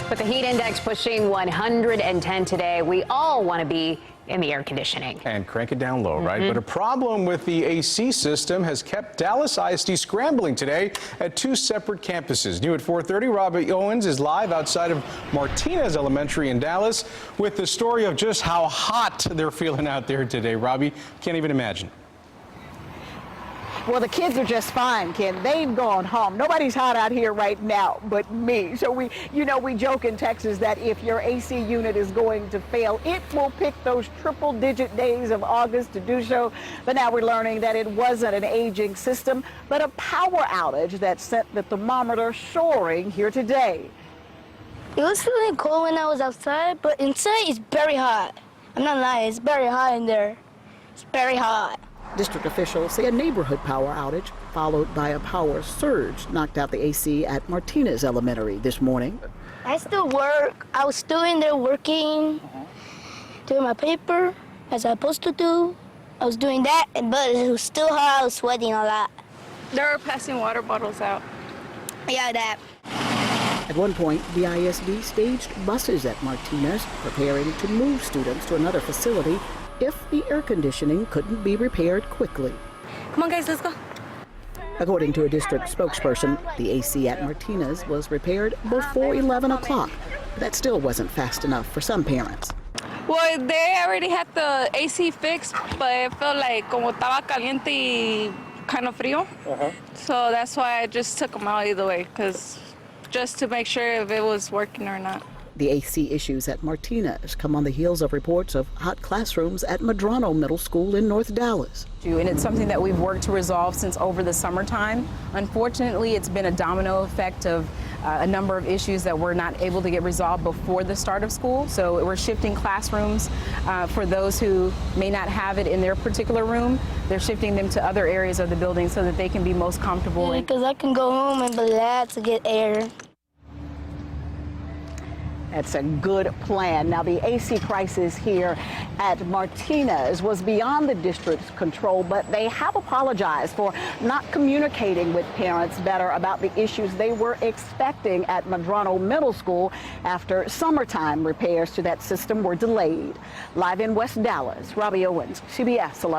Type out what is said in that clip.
With the heat index pushing 110 today, we all want to be in the air conditioning. And crank it down low, right? But a problem with the AC system has kept Dallas ISD scrambling today at two separate campuses. New at 4:30, Robbie Owens is live outside of Martinez Elementary in Dallas with the story of just how hot they're feeling out there today. Robbie, can't even imagine. Well, the kids are just fine, Ken. They've gone home. Nobody's hot out here right now but me. So we joke in Texas that if your AC unit is going to fail, it will pick those triple-digit days of August to do so. But now we're learning that it wasn't an aging system, but a power outage that sent the thermometer soaring here today. It was feeling cold when I was outside, but inside it's very hot. I'm not lying, it's very hot in there. It's very hot. District officials say a neighborhood power outage followed by a power surge knocked out the AC at Martinez Elementary this morning. I still work. I was still in there working, doing my paper as I was supposed to do. I was doing that, but it was still hot. I was sweating a lot. They were passing water bottles out. Yeah, that. At one point, the ISD staged buses at Martinez, preparing to move students to another facility if the air conditioning couldn't be repaired quickly. Come on, guys, let's go. According to a district spokesperson, the AC at Martinez was repaired before 11 o'clock. That still wasn't fast enough for some parents. Well, they already had the AC fixed, but it felt like como estaba caliente y kind of frío. So that's why I just took them out either way, just to make sure if it was working or not. The AC issues at Martinez come on the heels of reports of hot classrooms at Medrano Middle School in North Dallas. And it's something that we've worked to resolve since over the summertime. Unfortunately, it's been a domino effect of a number of issues that were not able to get resolved before the start of school. So we're shifting classrooms for those who may not have it in their particular room. They're shifting them to other areas of the building so that they can be most comfortable. Because I can go home and relax to get air. That's a good plan. Now, the AC crisis here at Martinez was beyond the district's control, but they have apologized for not communicating with parents better about the issues they were expecting at Medrano Middle School after summertime repairs to that system were delayed. Live in West Dallas, Robbie Owens, CBS 11.